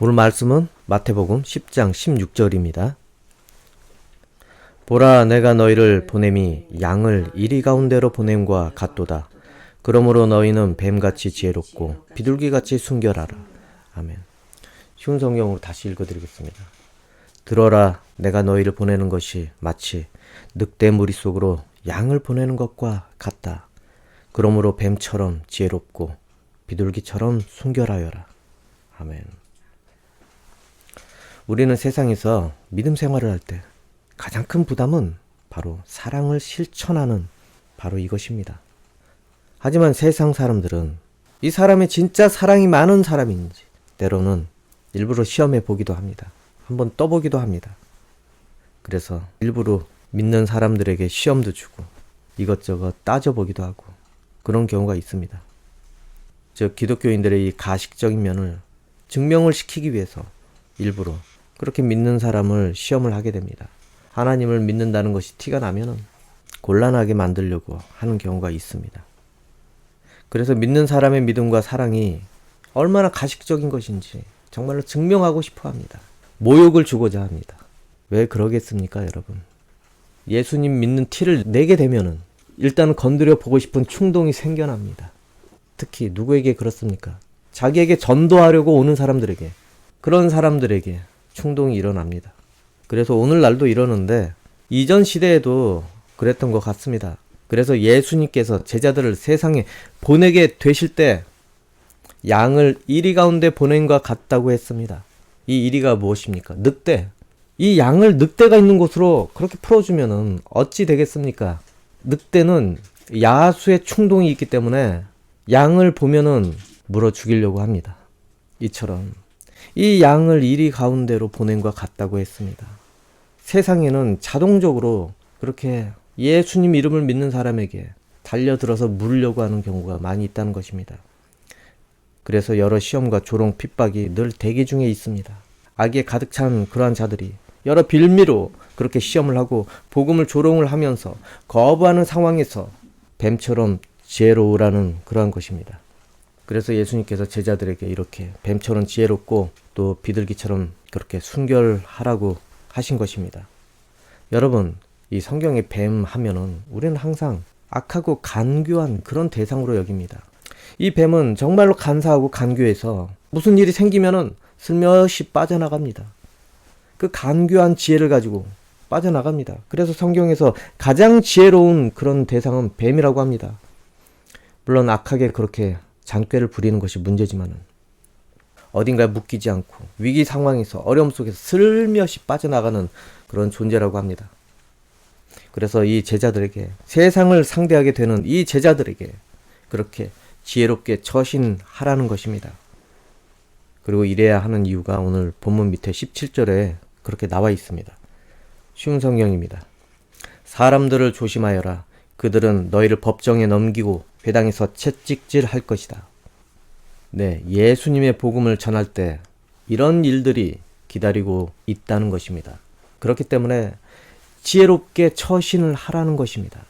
오늘 말씀은 마태복음 10장 16절입니다. 보라, 내가 너희를 보냄이 양을 이리 가운데로 보냄과 같도다. 그러므로 너희는 뱀같이 지혜롭고 비둘기같이 순결하라. 아멘. 쉬운 성경으로 다시 읽어드리겠습니다. 들어라, 내가 너희를 보내는 것이 마치 늑대 무리 속으로 양을 보내는 것과 같다. 그러므로 뱀처럼 지혜롭고 비둘기처럼 순결하여라. 아멘. 우리는 세상에서 믿음 생활을 할 때 가장 큰 부담은 바로 사랑을 실천하는 바로 이것입니다. 하지만 세상 사람들은 이 사람이 진짜 사랑이 많은 사람인지 때로는 일부러 시험해 보기도 합니다. 한번 떠보기도 합니다. 그래서 일부러 믿는 사람들에게 시험도 주고 이것저것 따져보기도 하고 그런 경우가 있습니다. 즉 기독교인들의 이 가식적인 면을 증명을 시키기 위해서 일부러 그렇게 믿는 사람을 시험을 하게 됩니다. 하나님을 믿는다는 것이 티가 나면은 곤란하게 만들려고 하는 경우가 있습니다. 그래서 믿는 사람의 믿음과 사랑이 얼마나 가식적인 것인지 정말로 증명하고 싶어 합니다. 모욕을 주고자 합니다. 왜 그러겠습니까, 여러분? 예수님 믿는 티를 내게 되면은 일단 건드려 보고 싶은 충동이 생겨납니다. 특히 누구에게 그렇습니까? 자기에게 전도하려고 오는 사람들에게, 그런 사람들에게 충동이 일어납니다. 그래서 오늘날도 이러는데 이전 시대에도 그랬던 것 같습니다. 그래서 예수님께서 제자들을 세상에 보내게 되실 때 양을 이리 가운데 보냄과 같다고 했습니다. 이 이리가 무엇입니까? 늑대. 이 양을 늑대가 있는 곳으로 그렇게 풀어주면은 어찌 되겠습니까? 늑대는 야수의 충동이 있기 때문에 양을 보면은 물어 죽이려고 합니다. 이처럼 이 양을 이리 가운데로 보냄과 같다고 했습니다. 세상에는 자동적으로 그렇게 예수님 이름을 믿는 사람에게 달려들어서 물으려고 하는 경우가 많이 있다는 것입니다. 그래서 여러 시험과 조롱, 핍박이 늘 대기 중에 있습니다. 악에 가득 찬 그러한 자들이 여러 빌미로 그렇게 시험을 하고 복음을 조롱을 하면서 거부하는 상황에서 뱀처럼 지혜로우라는 그러한 것입니다. 그래서 예수님께서 제자들에게 이렇게 뱀처럼 지혜롭고 또 비둘기처럼 그렇게 순결하라고 하신 것입니다. 여러분, 이 성경에 뱀 하면은 우리는 항상 악하고 간교한 그런 대상으로 여깁니다. 이 뱀은 정말로 간사하고 간교해서 무슨 일이 생기면은 슬며시 빠져나갑니다. 그 간교한 지혜를 가지고 빠져나갑니다. 그래서 성경에서 가장 지혜로운 그런 대상은 뱀이라고 합니다. 물론 악하게 그렇게 잔꾀를 부리는 것이 문제지만은 어딘가에 묶이지 않고 위기 상황에서 어려움 속에서 슬며시 빠져나가는 그런 존재라고 합니다. 그래서 이 제자들에게, 세상을 상대하게 되는 이 제자들에게 그렇게 지혜롭게 처신하라는 것입니다. 그리고 이래야 하는 이유가 오늘 본문 밑에 17절에 그렇게 나와 있습니다. 쉬운 성경입니다. 사람들을 조심하여라. 그들은 너희를 법정에 넘기고 회당에서 채찍질 할 것이다. 네, 예수님의 복음을 전할 때 이런 일들이 기다리고 있다는 것입니다. 그렇기 때문에 지혜롭게 처신을 하라는 것입니다.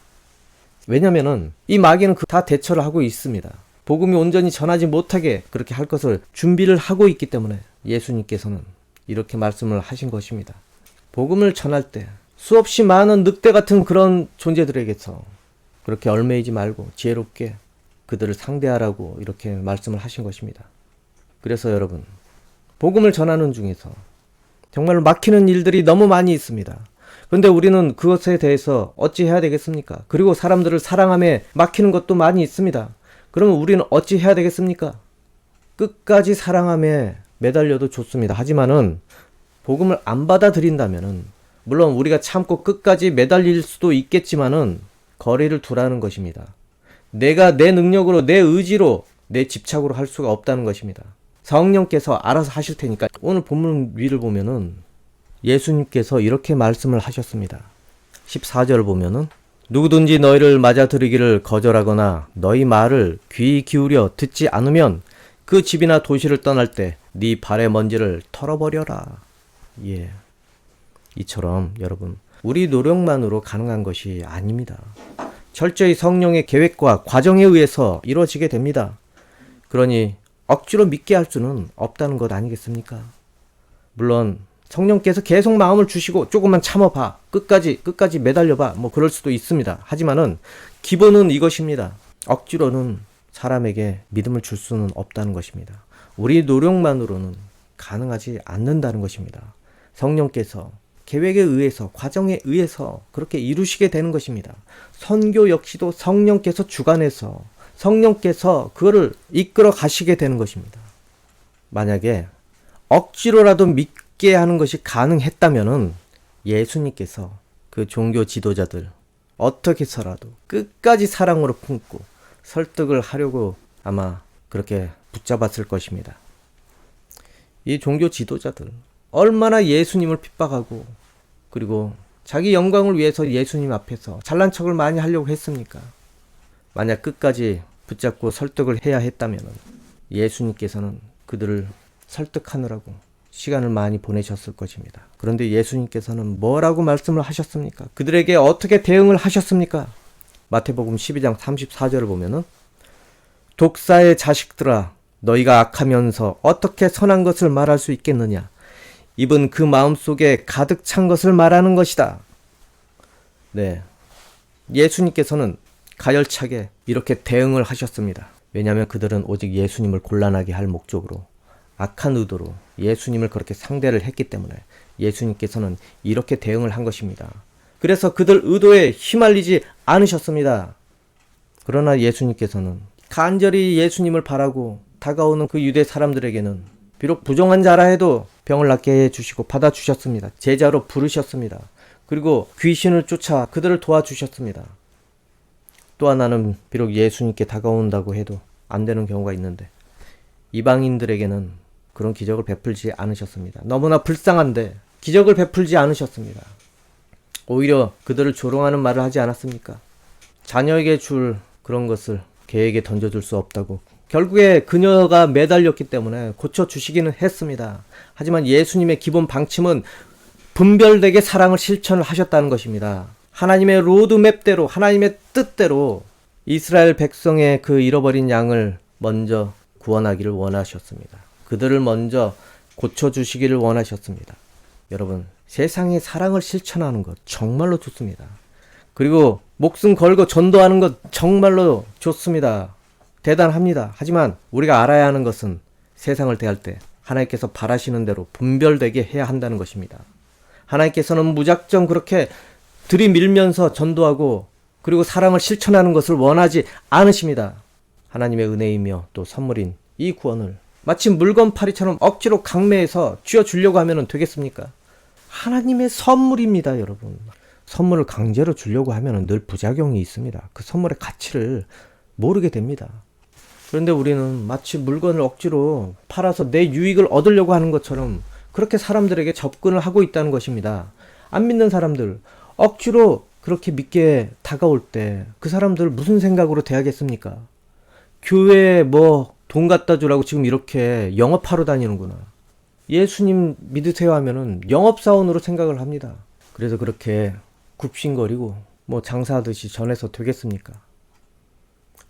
왜냐면은 이 마귀는 다 대처를 하고 있습니다. 복음이 온전히 전하지 못하게 그렇게 할 것을 준비를 하고 있기 때문에 예수님께서는 이렇게 말씀을 하신 것입니다. 복음을 전할 때 수없이 많은 늑대 같은 그런 존재들에게서 그렇게 얽매이지 말고 지혜롭게 그들을 상대하라고 이렇게 말씀을 하신 것입니다. 그래서 여러분, 복음을 전하는 중에서 정말로 막히는 일들이 너무 많이 있습니다. 그런데 우리는 그것에 대해서 어찌 해야 되겠습니까? 그리고 사람들을 사랑함에 막히는 것도 많이 있습니다. 그러면 우리는 어찌 해야 되겠습니까? 끝까지 사랑함에 매달려도 좋습니다. 하지만은 복음을 안 받아들인다면은 물론 우리가 참고 끝까지 매달릴 수도 있겠지만은 거리를 두라는 것입니다. 내가 내 능력으로, 내 의지로, 내 집착으로 할 수가 없다는 것입니다. 성령께서 알아서 하실 테니까. 오늘 본문 위를 보면은 예수님께서 이렇게 말씀을 하셨습니다. 14절 보면은 누구든지 너희를 맞아들이기를 거절하거나 너희 말을 귀 기울여 듣지 않으면 그 집이나 도시를 떠날 때 네 발의 먼지를 털어버려라. 예, 이처럼 여러분, 우리 노력만으로 가능한 것이 아닙니다. 철저히 성령의 계획과 과정에 의해서 이루어지게 됩니다. 그러니 억지로 믿게 할 수는 없다는 것 아니겠습니까? 물론 성령께서 계속 마음을 주시고 조금만 참아봐. 끝까지 매달려봐. 뭐 그럴 수도 있습니다. 하지만은 기본은 이것입니다. 억지로는 사람에게 믿음을 줄 수는 없다는 것입니다. 우리 노력만으로는 가능하지 않는다는 것입니다. 성령께서 계획에 의해서, 과정에 의해서 그렇게 이루시게 되는 것입니다. 선교 역시도 성령께서 주관해서 성령께서 그거를 이끌어 가시게 되는 것입니다. 만약에 억지로라도 믿게 하는 것이 가능했다면은 예수님께서 그 종교 지도자들 어떻게 해서라도 끝까지 사랑으로 품고 설득을 하려고 아마 그렇게 붙잡았을 것입니다. 이 종교 지도자들 얼마나 예수님을 핍박하고 그리고 자기 영광을 위해서 예수님 앞에서 잘난 척을 많이 하려고 했습니까? 만약 끝까지 붙잡고 설득을 해야 했다면 예수님께서는 그들을 설득하느라고 시간을 많이 보내셨을 것입니다. 그런데 예수님께서는 뭐라고 말씀을 하셨습니까? 그들에게 어떻게 대응을 하셨습니까? 마태복음 12장 34절을 보면은 독사의 자식들아 너희가 악하면서 어떻게 선한 것을 말할 수 있겠느냐? 입은 그 마음속에 가득 찬 것을 말하는 것이다. 네, 예수님께서는 가열차게 이렇게 대응을 하셨습니다. 왜냐하면 그들은 오직 예수님을 곤란하게 할 목적으로 악한 의도로 예수님을 그렇게 상대를 했기 때문에 예수님께서는 이렇게 대응을 한 것입니다. 그래서 그들 의도에 휘말리지 않으셨습니다. 그러나 예수님께서는 간절히 예수님을 바라고 다가오는 그 유대 사람들에게는 비록 부정한 자라 해도 병을 낫게 해주시고 받아주셨습니다. 제자로 부르셨습니다. 그리고 귀신을 쫓아 그들을 도와주셨습니다. 또 하나는 비록 예수님께 다가온다고 해도 안 되는 경우가 있는데 이방인들에게는 그런 기적을 베풀지 않으셨습니다. 너무나 불쌍한데 기적을 베풀지 않으셨습니다. 오히려 그들을 조롱하는 말을 하지 않았습니까? 자녀에게 줄 그런 것을 개에게 던져줄 수 없다고 결국에 그녀가 매달렸기 때문에 고쳐주시기는 했습니다. 하지만 예수님의 기본 방침은 분별되게 사랑을 실천을 하셨다는 것입니다. 하나님의 로드맵대로 하나님의 뜻대로 이스라엘 백성의 그 잃어버린 양을 먼저 구원하기를 원하셨습니다. 그들을 먼저 고쳐주시기를 원하셨습니다. 여러분, 세상에 사랑을 실천하는 것 정말로 좋습니다. 그리고 목숨 걸고 전도하는 것 정말로 좋습니다. 대단합니다. 하지만 우리가 알아야 하는 것은 세상을 대할 때 하나님께서 바라시는 대로 분별되게 해야 한다는 것입니다. 하나님께서는 무작정 그렇게 들이밀면서 전도하고 그리고 사랑을 실천하는 것을 원하지 않으십니다. 하나님의 은혜이며 또 선물인 이 구원을 마치 물건팔이처럼 억지로 강매해서 쥐어주려고 하면 되겠습니까? 하나님의 선물입니다, 여러분. 선물을 강제로 주려고 하면 늘 부작용이 있습니다. 그 선물의 가치를 모르게 됩니다. 그런데 우리는 마치 물건을 억지로 팔아서 내 유익을 얻으려고 하는 것처럼 그렇게 사람들에게 접근을 하고 있다는 것입니다. 안 믿는 사람들, 억지로 그렇게 믿게 다가올 때 그 사람들 무슨 생각으로 대하겠습니까? 교회에 돈 갖다 주라고 지금 이렇게 영업하러 다니는구나. 예수님 믿으세요 하면은 영업사원으로 생각을 합니다. 그래서 그렇게 굽신거리고 장사하듯이 전해서 되겠습니까?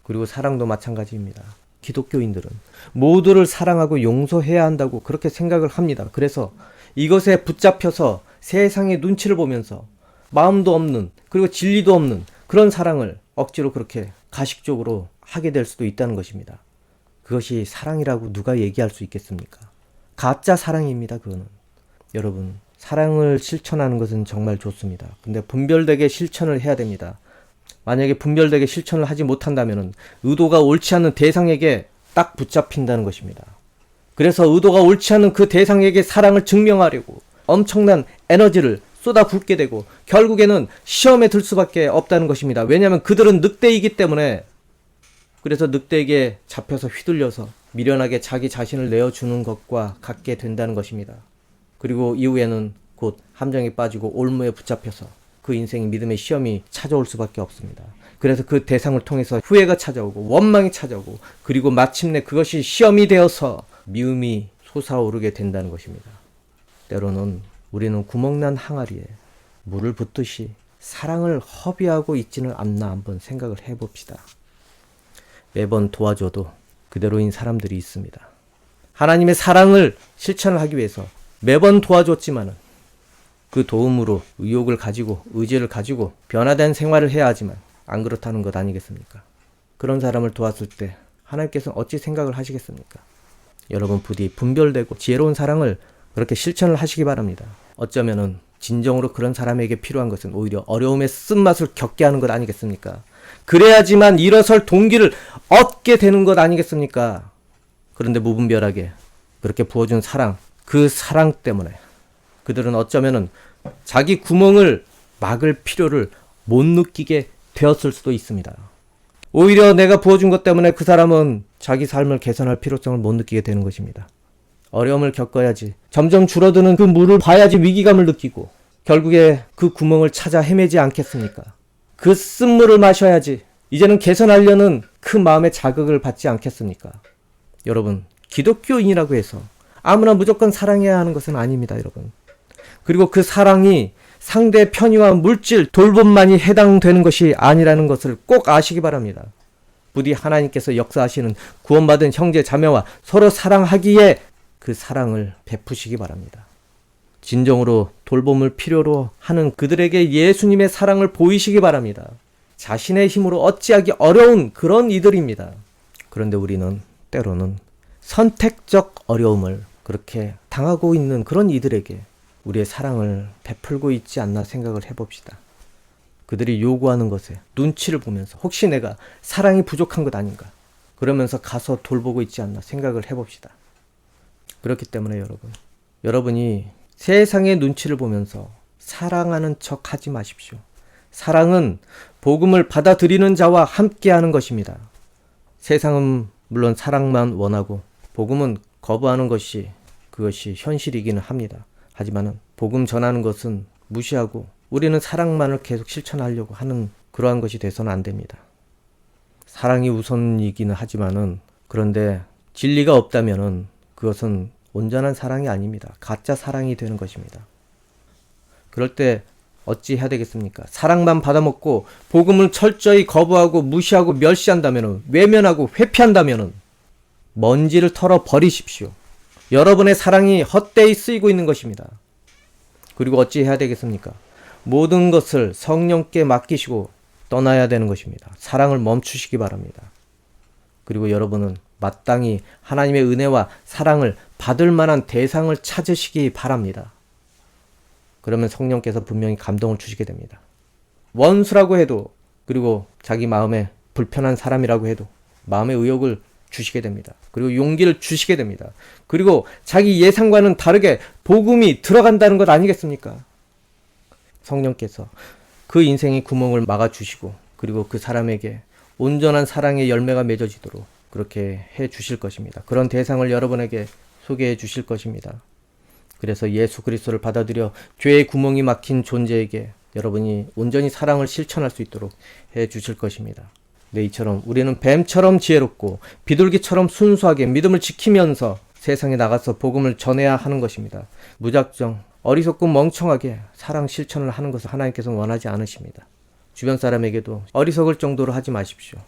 그리고 사랑도 마찬가지입니다. 기독교인들은 모두를 사랑하고 용서해야 한다고 그렇게 생각을 합니다. 그래서 이것에 붙잡혀서 세상의 눈치를 보면서 마음도 없는 그리고 진리도 없는 그런 사랑을 억지로 그렇게 가식적으로 하게 될 수도 있다는 것입니다. 그것이 사랑이라고 누가 얘기할 수 있겠습니까? 가짜 사랑입니다. 그거는. 여러분, 사랑을 실천하는 것은 정말 좋습니다. 근데 분별되게 실천을 해야 됩니다. 만약에 분별되게 실천을 하지 못한다면 의도가 옳지 않은 대상에게 딱 붙잡힌다는 것입니다. 그래서 의도가 옳지 않은 그 대상에게 사랑을 증명하려고 엄청난 에너지를 쏟아붓게 되고 결국에는 시험에 들 수밖에 없다는 것입니다. 왜냐하면 그들은 늑대이기 때문에. 그래서 늑대에게 잡혀서 휘둘려서 미련하게 자기 자신을 내어주는 것과 같게 된다는 것입니다. 그리고 이후에는 곧 함정에 빠지고 올무에 붙잡혀서 그 인생의 믿음의 시험이 찾아올 수밖에 없습니다. 그래서 그 대상을 통해서 후회가 찾아오고 원망이 찾아오고 그리고 마침내 그것이 시험이 되어서 미움이 솟아오르게 된다는 것입니다. 때로는 우리는 구멍난 항아리에 물을 붓듯이 사랑을 허비하고 있지는 않나 한번 생각을 해봅시다. 매번 도와줘도 그대로인 사람들이 있습니다. 하나님의 사랑을 실천을 하기 위해서 매번 도와줬지만은 그 도움으로 의욕을 가지고 의지를 가지고 변화된 생활을 해야 하지만 안 그렇다는 것 아니겠습니까? 그런 사람을 도왔을 때 하나님께서는 어찌 생각을 하시겠습니까? 여러분 부디 분별되고 지혜로운 사랑을 그렇게 실천을 하시기 바랍니다. 어쩌면은 진정으로 그런 사람에게 필요한 것은 오히려 어려움의 쓴맛을 겪게 하는 것 아니겠습니까? 그래야지만 일어설 동기를 얻게 되는 것 아니겠습니까? 그런데 무분별하게 그렇게 부어준 사랑, 그 사랑 때문에 그들은 어쩌면은 자기 구멍을 막을 필요를 못 느끼게 되었을 수도 있습니다. 오히려 내가 부어준 것 때문에 그 사람은 자기 삶을 개선할 필요성을 못 느끼게 되는 것입니다. 어려움을 겪어야지, 점점 줄어드는 그 물을 봐야지 위기감을 느끼고 결국에 그 구멍을 찾아 헤매지 않겠습니까? 그 쓴물을 마셔야지 이제는 개선하려는 그 마음의 자극을 받지 않겠습니까? 여러분, 기독교인이라고 해서 아무나 무조건 사랑해야 하는 것은 아닙니다, 여러분. 그리고 그 사랑이 상대 편의와 물질, 돌봄만이 해당되는 것이 아니라는 것을 꼭 아시기 바랍니다. 부디 하나님께서 역사하시는 구원받은 형제 자매와 서로 사랑하기에 그 사랑을 베푸시기 바랍니다. 진정으로 돌봄을 필요로 하는 그들에게 예수님의 사랑을 보이시기 바랍니다. 자신의 힘으로 어찌하기 어려운 그런 이들입니다. 그런데 우리는 때로는 선택적 어려움을 그렇게 당하고 있는 그런 이들에게 우리의 사랑을 베풀고 있지 않나 생각을 해봅시다. 그들이 요구하는 것에 눈치를 보면서 혹시 내가 사랑이 부족한 것 아닌가 그러면서 가서 돌보고 있지 않나 생각을 해봅시다. 그렇기 때문에 여러분이 세상의 눈치를 보면서 사랑하는 척 하지 마십시오. 사랑은 복음을 받아들이는 자와 함께하는 것입니다. 세상은 물론 사랑만 원하고 복음은 거부하는 것이 그것이 현실이기는 합니다. 하지만 복음 전하는 것은 무시하고 우리는 사랑만을 계속 실천하려고 하는 그러한 것이 돼서는 안 됩니다. 사랑이 우선이기는 하지만은 그런데 진리가 없다면은 그것은 온전한 사랑이 아닙니다. 가짜 사랑이 되는 것입니다. 그럴 때 어찌 해야 되겠습니까? 사랑만 받아먹고 복음을 철저히 거부하고 무시하고 멸시한다면은 외면하고 회피한다면은 먼지를 털어 버리십시오. 여러분의 사랑이 헛되이 쓰이고 있는 것입니다. 그리고 어찌 해야 되겠습니까? 모든 것을 성령께 맡기시고 떠나야 되는 것입니다. 사랑을 멈추시기 바랍니다. 그리고 여러분은 마땅히 하나님의 은혜와 사랑을 받을 만한 대상을 찾으시기 바랍니다. 그러면 성령께서 분명히 감동을 주시게 됩니다. 원수라고 해도 그리고 자기 마음에 불편한 사람이라고 해도 마음의 의욕을 주시게 됩니다. 그리고 용기를 주시게 됩니다. 그리고 자기 예상과는 다르게 복음이 들어간다는 것 아니겠습니까? 성령께서 그 인생의 구멍을 막아주시고 그리고 그 사람에게 온전한 사랑의 열매가 맺어지도록 그렇게 해 주실 것입니다. 그런 대상을 여러분에게 소개해 주실 것입니다. 그래서 예수 그리스도를 받아들여 죄의 구멍이 막힌 존재에게 여러분이 온전히 사랑을 실천할 수 있도록 해 주실 것입니다. 네, 이처럼 우리는 뱀처럼 지혜롭고 비둘기처럼 순수하게 믿음을 지키면서 세상에 나가서 복음을 전해야 하는 것입니다. 무작정 어리석고 멍청하게 사랑 실천을 하는 것을 하나님께서는 원하지 않으십니다. 주변 사람에게도 어리석을 정도로 하지 마십시오.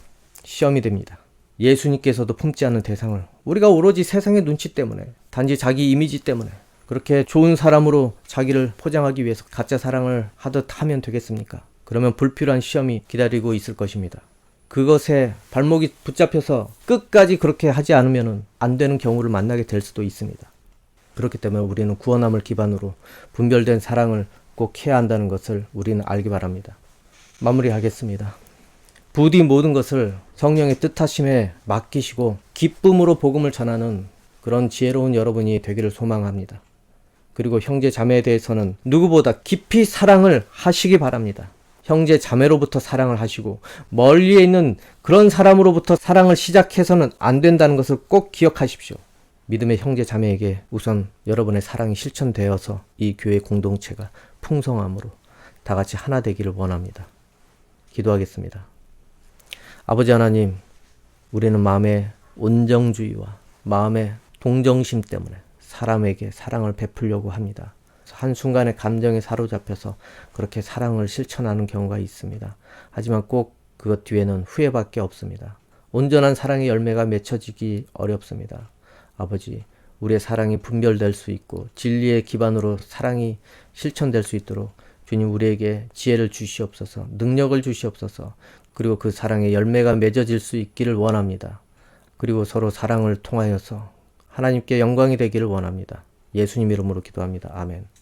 시험이 됩니다. 예수님께서도 품지 않는 대상을 우리가 오로지 세상의 눈치 때문에 단지 자기 이미지 때문에 그렇게 좋은 사람으로 자기를 포장하기 위해서 가짜 사랑을 하듯 하면 되겠습니까? 그러면 불필요한 시험이 기다리고 있을 것입니다. 그것에 발목이 붙잡혀서 끝까지 그렇게 하지 않으면 안 되는 경우를 만나게 될 수도 있습니다. 그렇기 때문에 우리는 구원함을 기반으로 분별된 사랑을 꼭 해야 한다는 것을 우리는 알기 바랍니다. 마무리하겠습니다. 부디 모든 것을 성령의 뜻하심에 맡기시고 기쁨으로 복음을 전하는 그런 지혜로운 여러분이 되기를 소망합니다. 그리고 형제 자매에 대해서는 누구보다 깊이 사랑을 하시기 바랍니다. 형제 자매로부터 사랑을 하시고 멀리에 있는 그런 사람으로부터 사랑을 시작해서는 안 된다는 것을 꼭 기억하십시오. 믿음의 형제 자매에게 우선 여러분의 사랑이 실천되어서 이 교회 공동체가 풍성함으로 다 같이 하나 되기를 원합니다. 기도하겠습니다. 아버지 하나님, 우리는 마음의 온정주의와 마음의 동정심 때문에 사람에게 사랑을 베풀려고 합니다. 한순간에 감정에 사로잡혀서 그렇게 사랑을 실천하는 경우가 있습니다. 하지만 꼭 그것 뒤에는 후회밖에 없습니다. 온전한 사랑의 열매가 맺혀지기 어렵습니다. 아버지, 우리의 사랑이 분별될 수 있고 진리의 기반으로 사랑이 실천될 수 있도록 주님 우리에게 지혜를 주시옵소서, 능력을 주시옵소서, 그리고 그 사랑의 열매가 맺어질 수 있기를 원합니다. 그리고 서로 사랑을 통하여서 하나님께 영광이 되기를 원합니다. 예수님 이름으로 기도합니다. 아멘.